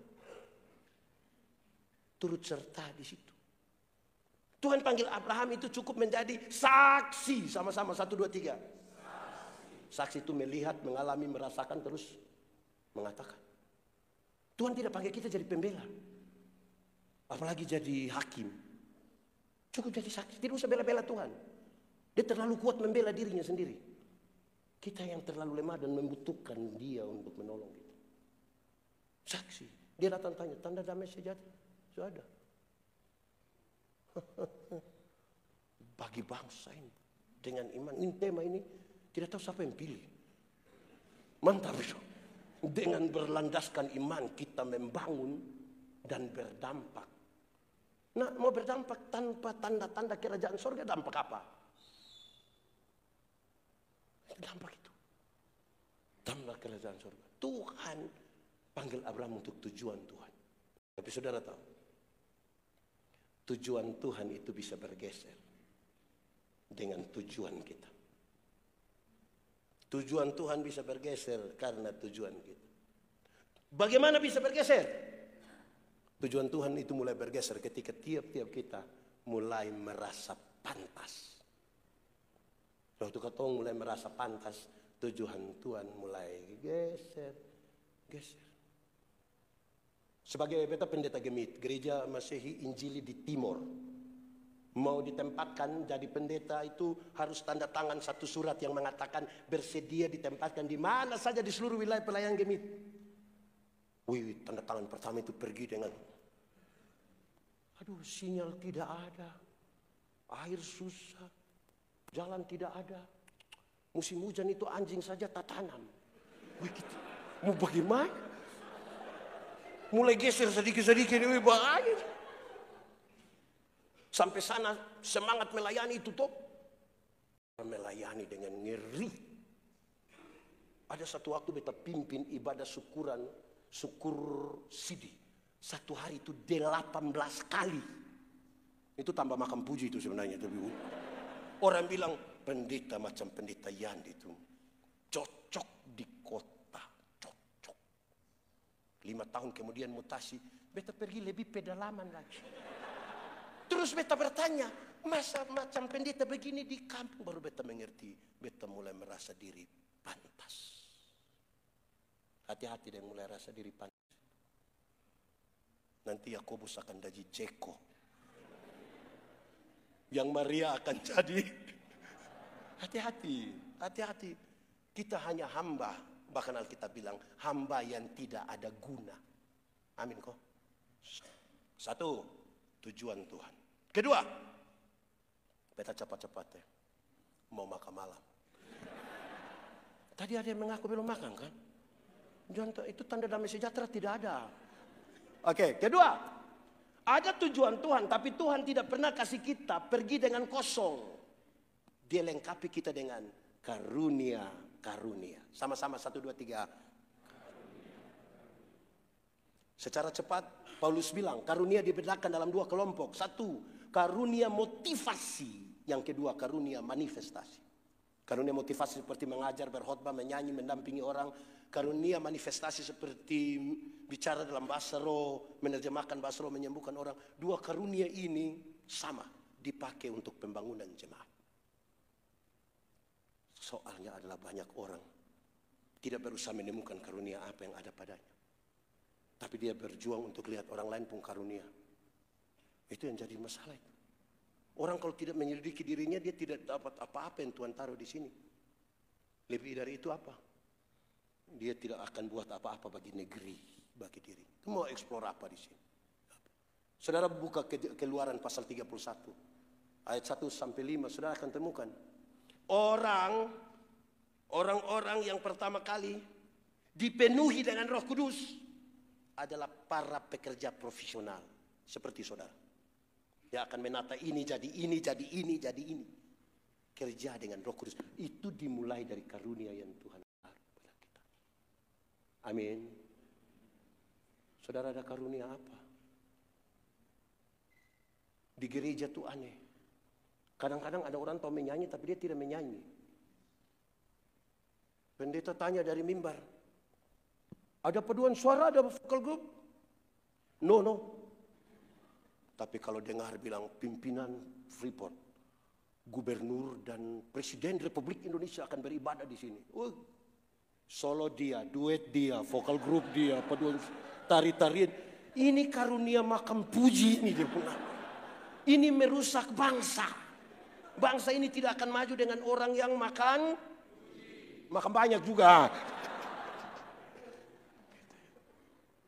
turut serta di situ. Tuhan panggil Abraham itu cukup menjadi saksi. Sama-sama 1, 2, 3. Saksi itu melihat, mengalami, merasakan, terus mengatakan. Tuhan tidak panggil kita jadi pembela, apalagi jadi hakim. Cukup jadi saksi, tidak usah bela-bela Tuhan. Dia terlalu kuat membela dirinya sendiri. Kita yang terlalu lemah dan membutuhkan Dia untuk menolong kita. Saksi. Dia datang tanya, tanda damai sejahtera sudah ada. Bagi bangsa ini dengan iman, ini tema ini tidak tahu siapa yang pilih. Mantap itu. Dengan berlandaskan iman kita membangun dan berdampak. Nah, mau berdampak tanpa tanda-tanda kerajaan surga, dampak apa? Dampak itu. Dampak kerajaan surga. Tuhan panggil Abraham untuk tujuan Tuhan. Tapi saudara tahu, tujuan Tuhan itu bisa bergeser dengan tujuan kita. Tujuan Tuhan bisa bergeser karena tujuan kita. Bagaimana bisa bergeser? Tujuan Tuhan itu mulai bergeser ketika tiap-tiap kita mulai merasa pantas. Waktu kita mulai merasa pantas, tujuan Tuhan mulai geser. Sebagai beta pendeta Gemit, gereja Masehi Injili di Timor, mau ditempatkan jadi pendeta itu harus tanda tangan satu surat yang mengatakan bersedia ditempatkan di mana saja di seluruh wilayah pelayanan Gemit. Wih, tanda tangan pertama itu pergi dengan, aduh, sinyal tidak ada, air susah, jalan tidak ada, musim hujan itu anjing saja tak tanam. Wih, gitu. Mau bagaimana? Mulai geser sedikit-sedikit, wih, bahaya. Sampai sana semangat melayani itu toh. Melayani dengan ngeri. Ada satu waktu beta pimpin ibadah syukur sidi. Satu hari itu 18 kali. Itu tambah makan puji itu sebenarnya. Orang bilang pendeta macam pendeta Yandi itu cocok di kota. Cocok. 5 tahun kemudian mutasi. Beta pergi lebih pedalaman lagi. Terus beta bertanya, masa macam pendeta begini di kampung? Baru beta mengerti, beta mulai merasa diri pantas. Hati-hati dengan mulai rasa diri pantas. Nanti Yakobus akan jadi Jeko. Yang Maria akan jadi. Hati-hati, hati-hati. Kita hanya hamba, bahkan Alkitab bilang, hamba yang tidak ada guna. Amin kok. 1, tujuan Tuhan. Kedua, beta cepat-cepat ya, mau makan malam. Tadi ada yang mengaku belum makan kan? Itu tanda damai sejahtera tidak ada. Oke, kedua, ada tujuan Tuhan, tapi Tuhan tidak pernah kasih kita pergi dengan kosong. Dia lengkapi kita dengan karunia. Sama-sama 1, 2, 3. Secara cepat, Paulus bilang, karunia dibedakan dalam 2 kelompok. 1, karunia motivasi. Yang kedua, karunia manifestasi. Karunia motivasi seperti mengajar, berkhotbah, menyanyi, mendampingi orang. Karunia manifestasi seperti bicara dalam bahasa roh, menerjemahkan bahasa roh, menyembuhkan orang. Dua karunia ini sama dipakai untuk pembangunan jemaat. Soalnya adalah banyak orang tidak berusaha menemukan karunia apa yang ada padanya. Tapi dia berjuang untuk lihat orang lain pun karunia. Itu yang jadi masalah itu. Orang kalau tidak menyelidiki dirinya, dia tidak dapat apa-apa yang Tuhan taruh di sini. Lebih dari itu apa? Dia tidak akan buat apa-apa bagi negeri, bagi diri. Itu mau eksplor apa di sini? Saudara buka Keluaran pasal 31. Ayat 1 sampai 5, saudara akan temukan. Orang-orang yang pertama kali dipenuhi dengan Roh Kudus adalah para pekerja profesional. Seperti saudara. Dia akan menata ini jadi ini, jadi ini, jadi ini. Kerja dengan Roh Kudus. Itu dimulai dari karunia yang Tuhan taruh pada kita. Amin. Saudara ada karunia apa? Di gereja itu aneh. Kadang-kadang ada orang tahu menyanyi tapi dia tidak menyanyi. Pendeta tanya dari mimbar. Ada paduan suara, ada vocal group? No. Tapi kalau dengar bilang pimpinan Freeport, gubernur dan presiden Republik Indonesia akan beribadah di sini. Solo dia, duet dia, vocal group dia, paduan tari-tarian. Ini karunia makam puji ini dia punya. Ini merusak bangsa. Bangsa ini tidak akan maju dengan orang yang makan banyak juga.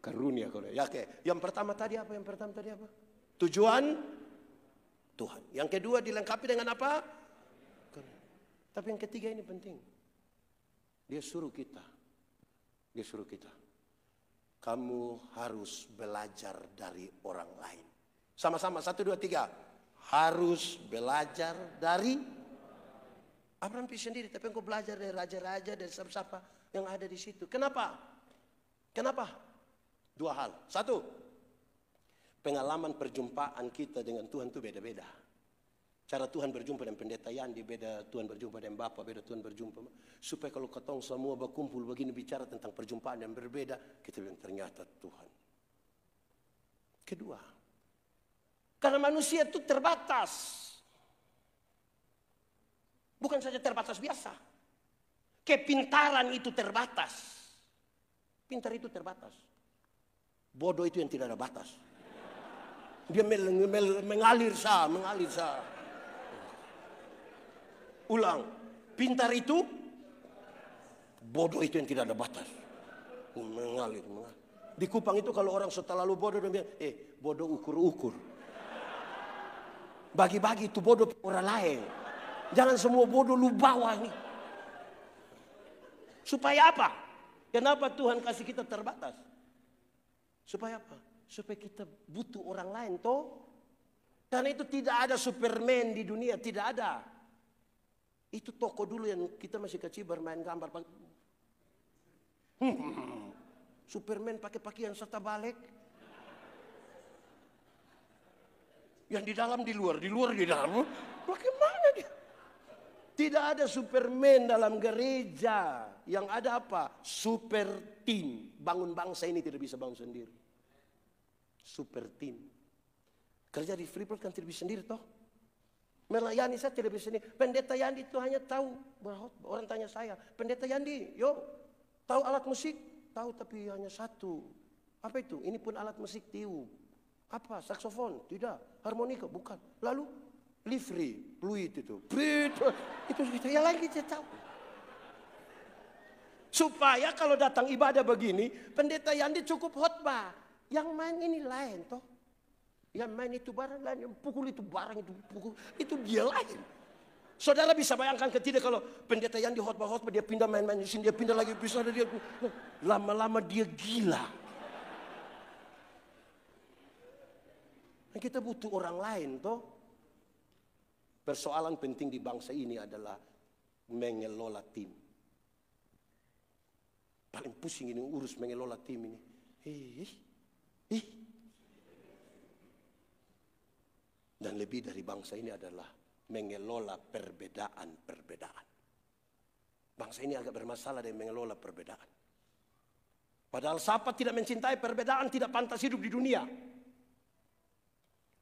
Karunia. Ya, oke. Yang pertama tadi apa? Tujuan Tuhan. Yang kedua dilengkapi dengan apa? Tapi yang ketiga ini penting. Dia suruh kita. Kamu harus belajar dari orang lain. Sama-sama, 1, 2, 3. Harus belajar dari Abraham sendiri. Tapi engkau belajar dari raja-raja, dari siapa-siapa yang ada di situ. Kenapa? 2 hal. 1, pengalaman perjumpaan kita dengan Tuhan itu beda-beda. Cara Tuhan berjumpa dengan pendeta Yandi beda, Tuhan berjumpa dengan Bapak beda, Tuhan berjumpa. Supaya kalau ketong semua berkumpul begini bicara tentang perjumpaan yang berbeda, kita bilang ternyata Tuhan. Kedua, karena manusia itu terbatas. Bukan saja terbatas biasa. Kepintaran itu terbatas. Pintar itu terbatas. Bodoh itu yang tidak ada batas. Dia mengalir sah. Ulang. Pintar itu, bodoh itu yang tidak ada batas. Mengalir. Di Kupang itu kalau orang terlalu bodoh, dia bilang, bodoh ukur-ukur. Bagi-bagi itu bodoh orang lain. Jangan semua bodoh lu bawa nih. Supaya apa? Kenapa Tuhan kasih kita terbatas? Supaya apa? Supaya kita butuh orang lain toh. Karena itu tidak ada Superman di dunia, tidak ada. Itu toko dulu yang kita masih kecil bermain gambar. Superman pakai pakaian serta balik. Yang di dalam di luar di dalam. Bagaimana dia? Tidak ada Superman dalam gereja. Yang ada apa? Super team. Bangun bangsa ini tidak bisa bangun sendiri. Super team. Kerja di Freeport kan tidak bisa sendiri toh. Melayani saya tidak bisa sendiri. Pendeta Yandi itu hanya tahu. Orang tanya saya, Pendeta Yandi, tahu alat musik? Tahu tapi hanya satu. Apa itu? Ini pun alat musik tiup. Apa? Saksofon? Tidak. Harmonika? Bukan. Lalu? Livri, fluid itu. Itu kita yang lain kita tahu. Supaya kalau datang ibadah begini, Pendeta Yandi cukup khotbah. Yang main ini lain toh. Yang main itu barang lain, yang pukul itu barang itu pukul, itu dia lain. Saudara bisa bayangkan ketika kalau Pendeta Yandi khotbah dia pindah main-main di sini, dia pindah lagi bisa dia lama-lama dia gila. Dan kita butuh orang lain toh. Persoalan penting di bangsa ini adalah mengelola tim. Paling pusing ini urus mengelola tim ini. Dan lebih dari bangsa ini adalah mengelola perbedaan-perbedaan. Bangsa ini agak bermasalah dengan mengelola perbedaan. Padahal siapa tidak mencintai perbedaan tidak pantas hidup di dunia.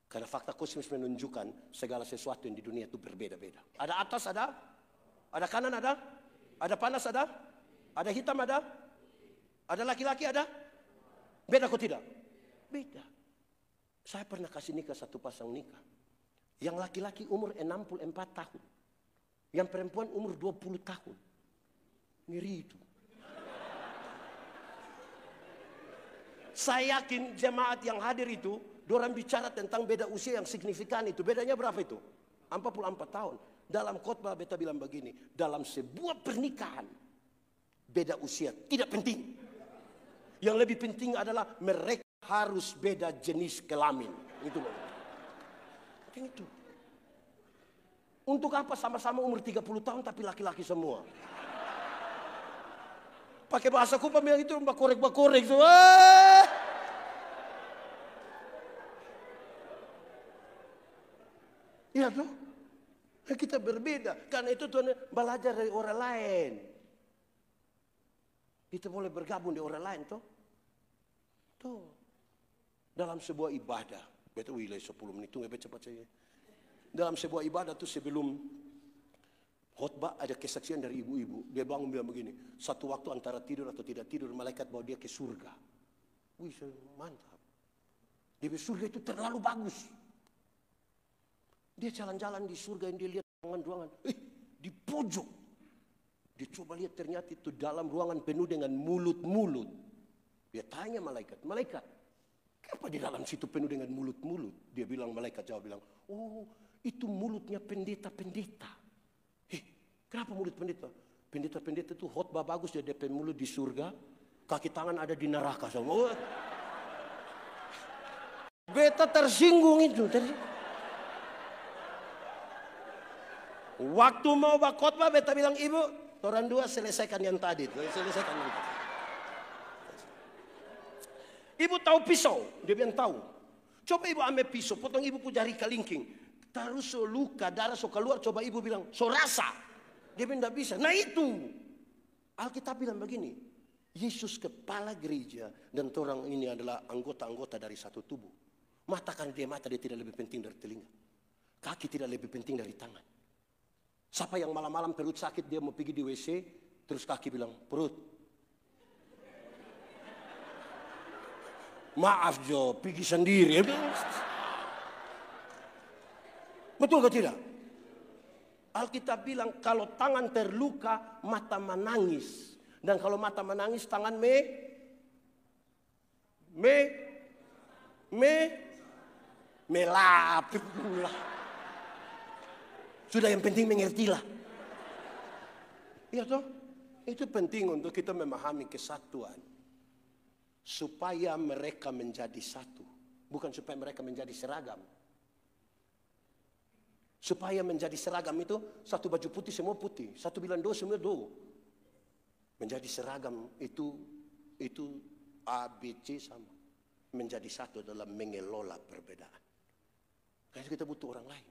Karena fakta kosmos menunjukkan segala sesuatu yang di dunia itu berbeda-beda. Ada atas, ada kanan, ada panas, ada hitam, ada laki-laki, ada. Beda kok tidak? Beda. Saya pernah kasih nikah satu pasang nikah. Yang laki-laki umur 64 tahun. Yang perempuan umur 20 tahun. Ngeri itu. Saya yakin jemaat yang hadir itu, dorang bicara tentang beda usia yang signifikan itu. Bedanya berapa itu? 44 tahun. Dalam khotbah beta bilang begini, dalam sebuah pernikahan, beda usia tidak penting. Yang lebih penting adalah mereka harus beda jenis kelamin. Itu loh. Itu. Untuk apa sama-sama umur 30 tahun tapi laki-laki semua? Pakai bahasa Kupa bilang itu bakorek-bakorek semua. Iya tuh. Kita berbeda. Karena itu Tuhan belajar dari orang lain. Kita boleh bergabung di orang lain tuh. Tuh. Dalam sebuah ibadah. Betul wilayah 10 menit. Tunggu cepat saja. Dalam sebuah ibadah tuh sebelum khotbah ada kesaksian dari ibu-ibu. Dia bangun bilang begini. Satu waktu antara tidur atau tidak tidur, malaikat bawa dia ke surga. Wih, mantap. Dia surga itu terlalu bagus. Dia jalan-jalan di surga yang dia lihat ruangan-ruangan. Di pojok. Dia coba lihat ternyata itu dalam ruangan penuh dengan mulut-mulut. Dia tanya malaikat, kenapa di dalam situ penuh dengan mulut-mulut? Dia bilang, malaikat jawab bilang, oh itu mulutnya pendeta-pendeta. Kenapa mulut pendeta? Pendeta-pendeta itu khotbah bagus, dia DP mulut di surga, kaki tangan ada di neraka. Oh. Beta tersinggung itu. Waktu mau khotbah beta bilang, ibu, orang dua selesaikan yang tadi. Selesaikan yang tadi. Ibu tahu pisau? Dia bilang tahu. Coba ibu ambil pisau, potong ibu punya jari kelingking. Taruh so luka, darah so keluar, coba ibu bilang, so rasa. Dia bilang tidak bisa. Nah itu. Alkitab bilang begini. Yesus kepala gereja dan orang ini adalah anggota-anggota dari satu tubuh. Mata kan dia mata, dia tidak lebih penting dari telinga. Kaki tidak lebih penting dari tangan. Siapa yang malam-malam perut sakit dia mau pergi di WC, terus kaki bilang, perut. Maaf Jo, pergi sendiri. Betul atau tidak? Alkitab bilang kalau tangan terluka, mata menangis. Dan kalau mata menangis, tangan melap. Sudah yang penting mengertilah. Iya toh? Itu penting untuk kita memahami kesatuan. Supaya mereka menjadi satu. Bukan supaya mereka menjadi seragam. Supaya menjadi seragam itu satu baju putih semua putih, satu bilang do semua do. Menjadi seragam itu A, B, C sama. Menjadi satu adalah mengelola perbedaan. Karena kita butuh orang lain.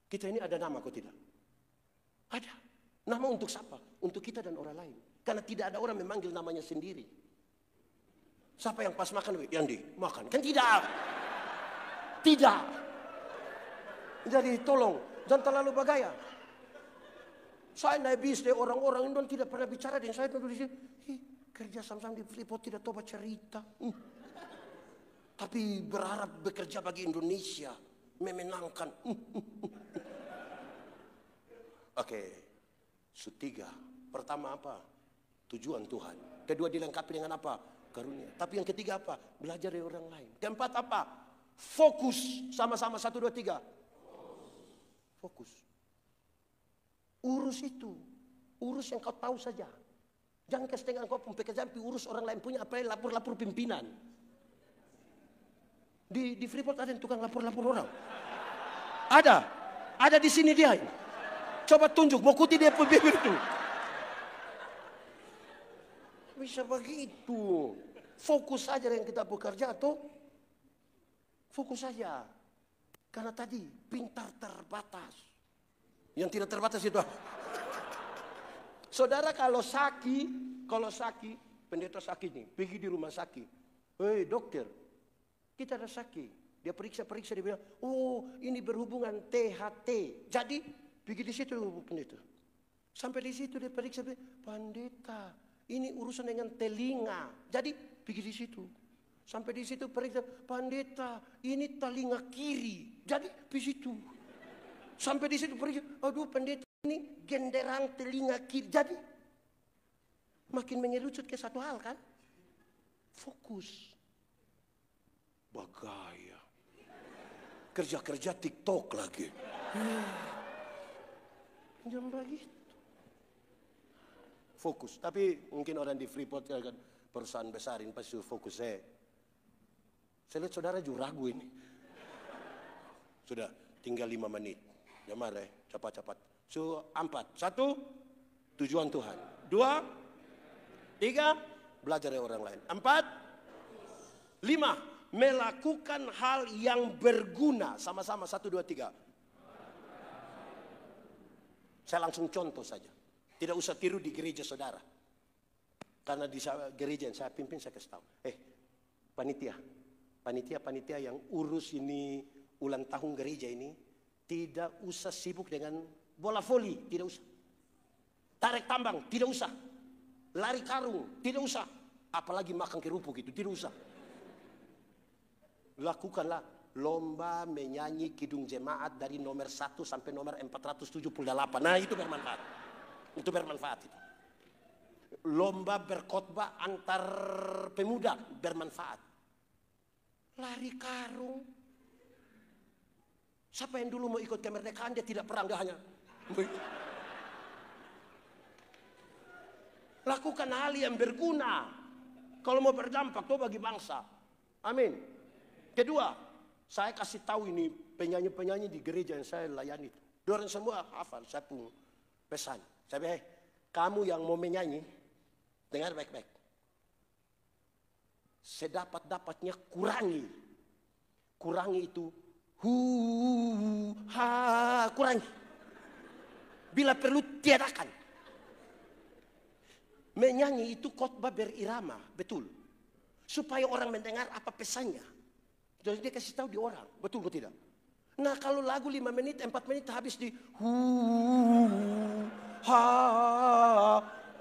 Kita ini ada nama kok tidak? Ada. Nama untuk siapa? Untuk kita dan orang lain. Karena tidak ada orang memanggil namanya sendiri. Siapa yang pas makan? Yang makan. Kan tidak. Tidak. Jadi tolong, jangan terlalu bagaya. Saya naik bis deh orang-orang Indon tidak pernah bicara dengan saya dulu di sini. Kerja sama-sama di Freeport tidak tahu cerita. Tapi berharap bekerja bagi Indonesia, memenangkan. Oke, ketiga. Pertama apa? Tujuan Tuhan. Kedua dilengkapi dengan apa? Karunia. Tapi yang ketiga apa? Belajar dari orang lain. Keempat apa? Fokus. Sama-sama 1, 2, 3. Fokus. Urus itu. Urus yang kau tahu saja. Jangan kesetengah kau pun pekerjaan urus orang lain punya apa lapor-lapor pimpinan. Di Freeport ada yang tukang lapor-lapor orang. Ada di sini dia. Coba tunjuk, mau kuti dia bibir itu. Bisa begitu. Fokus saja yang kita bekerja tuh. Fokus saja. Karena tadi pintar terbatas. Yang tidak terbatas itu. Saudara kalau sakit pendeta sakit nih, pergi di rumah sakit. Hei dokter, kita ada sakit. Dia periksa-periksa, dia bilang, oh ini berhubungan THT. Jadi pergi di situ pendeta. Sampai di situ dia periksa, pendeta, ini urusan dengan telinga. Jadi pergi di situ. Sampai di situ periksa, pendeta, ini telinga kiri. Jadi di situ. Sampai di situ periksa, aduh pendeta, ini genderang telinga kiri. Jadi makin mengerucut ke satu hal kan? Fokus. Bagaya. Kerja-kerja TikTok lagi. Jangan begitu. Fokus. Tapi mungkin orang di Freeport kan perusahaan besar ini pasti fokus. Saya lihat saudara juga ragu ini. Sudah tinggal 5 menit. Jangan marah, cepat-cepat. 4. 1, tujuan Tuhan. 2, 3, belajar dari orang lain. 4, 5, melakukan hal yang berguna. Sama-sama 1, 2, 3. Saya langsung contoh saja. Tidak usah tiru di gereja saudara. Karena di gereja yang saya pimpin saya kasih tahu. Panitia yang urus ini ulang tahun gereja ini tidak usah sibuk dengan bola voli, tidak usah. Tarik tambang, tidak usah. Lari karung, tidak usah. Apalagi makan kerupuk itu, tidak usah. Lakukanlah lomba menyanyi kidung jemaat dari nomor 1 sampai nomor 478. Nah itu bermanfaat. Itu bermanfaat itu. Lomba berkhotbah antar pemuda bermanfaat. Lari karung. Siapa yang dulu mau ikut kemerdekaan dia tidak perang, dia hanya lakukan hal yang berguna. Kalau mau berdampak tuh bagi bangsa. Amin. Kedua, saya kasih tahu ini penyanyi-penyanyi di gereja yang saya layani. Orang semua hafal, saya pun pesan. Saya bilang, kamu yang mau menyanyi, dengar baik-baik. Sedapat-dapatnya kurangi itu. Kurangi. Bila perlu tiadakan. Menyanyi itu khotbah berirama, betul. Supaya orang mendengar apa pesannya. Jadi dia kasih tahu di orang, betul atau tidak? Nah kalau lagu 5 menit, 4 menit habis di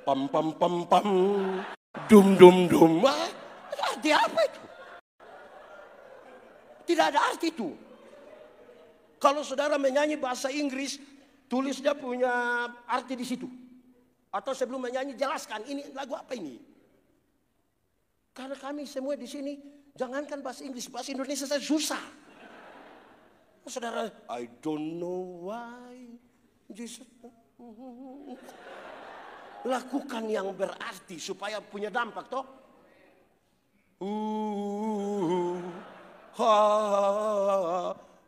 pam pam pam pam, dum dum dum. Arti apa itu? Tidak ada arti itu. Kalau saudara menyanyi bahasa Inggris, tulis dia punya arti di situ. Atau sebelum menyanyi jelaskan ini lagu apa ini. Karena kami semua di sini jangankan bahasa Inggris, bahasa Indonesia saya susah. Saudara, I don't know why Jesus. Lakukan yang berarti supaya punya dampak toh.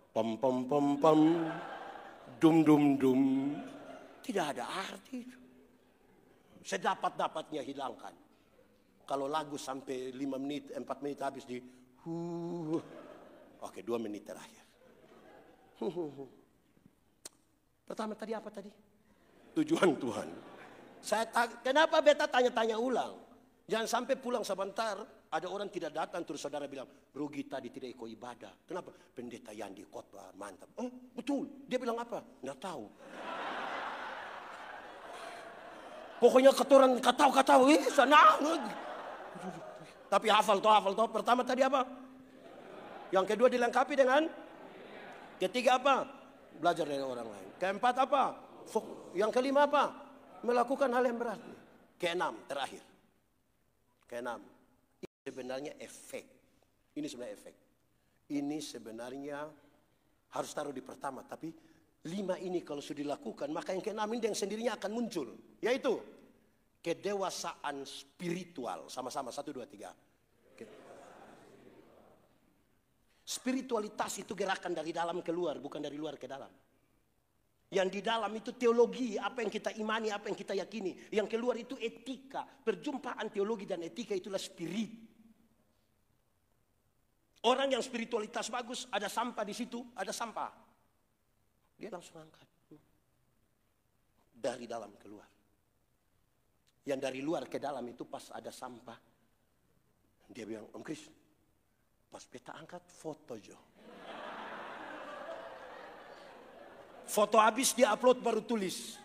Pam pam pam pam, dum dum dum. Tidak ada arti itu. Sedapat-dapatnya hilangkan. Kalau lagu sampai 5 menit, 4 menit habis di Oke, 2 menit terakhir. Pertama tadi apa tadi? Tujuan Tuhan. Kenapa beta tanya-tanya ulang? Jangan sampai pulang sebentar, ada orang tidak datang, terus saudara bilang, rugi tadi tidak ikut ibadah. Kenapa? Pendeta Yandi khotbah, mantap. Oh betul, dia bilang apa? Nggak tahu. Pokoknya katoran kataw, sana. Tapi hafal toh. Pertama tadi apa? Yang kedua dilengkapi dengan? Ketiga apa? Belajar dari orang lain. Keempat apa? Yang kelima apa? Melakukan hal yang berarti. Keenam, terakhir. Keenam. Ini sebenarnya efek. Ini sebenarnya harus taruh di pertama. Tapi 5 ini kalau sudah dilakukan, maka yang keenam ini yang sendirinya akan muncul. Yaitu kedewasaan spiritual. Sama-sama, 1, 2, 3. Spiritualitas itu gerakan dari dalam keluar, bukan dari luar ke dalam. Yang di dalam itu teologi, apa yang kita imani, apa yang kita yakini. Yang keluar itu etika. Perjumpaan teologi dan etika itulah spirit. Orang yang spiritualitas bagus, ada sampah di situ, ada sampah. Dia langsung angkat. Dari dalam keluar. Yang dari luar ke dalam itu pas ada sampah. Dia bilang, Om Kris, pas beta angkat foto Jo. Foto habis dia upload baru tulis,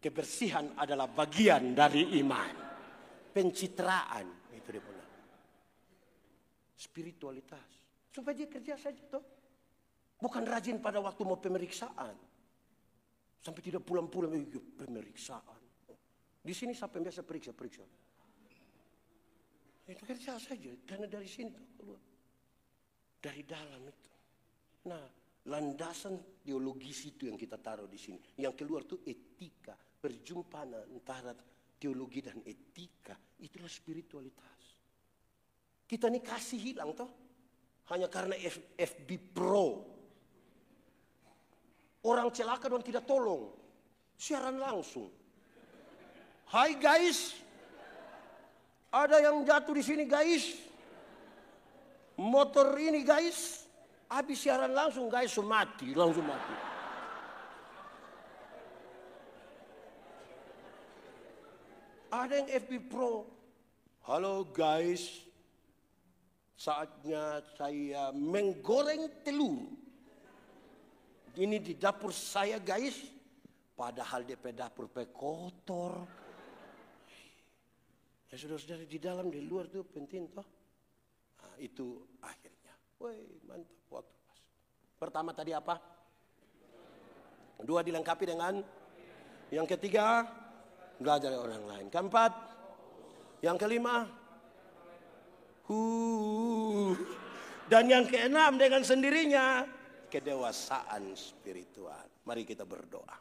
kebersihan adalah bagian dari iman. Pencitraan, itu dia bilang. Spiritualitas. Supaya dia kerja saja toh. Bukan rajin pada waktu mau pemeriksaan. Sampai tidak pulang-pulang, pemeriksaan. Di sini siapa yang biasa periksa-periksa? Itu kerja saja, karena dari sini tuh keluar. Dari dalam itu. Nah, landasan teologis itu yang kita taruh di sini. Yang keluar tuh etika, perjumpaan antara teologi dan etika. Itulah spiritualitas. Kita ini kasih hilang toh. Hanya karena FB Pro. Orang celaka dan tidak tolong. Siaran langsung. Hai guys. Ada yang jatuh di sini guys. Motor ini guys. Habis siaran langsung guys mati. Langsung mati. Ada yang FB Pro. Halo guys. Saatnya saya menggoreng telur. Ini di dapur saya guys. Padahal DP dapur kotor. Ya saudara-saudara, di dalam, di luar itu penting toh. Nah, itu akhirnya. Woi, mantap waktu pas. Pertama tadi apa? Dua, dilengkapi dengan. Yang ketiga, belajar dari orang lain. Keempat, yang kelima, dan yang keenam dengan sendirinya, kedewasaan spiritual. Mari kita berdoa.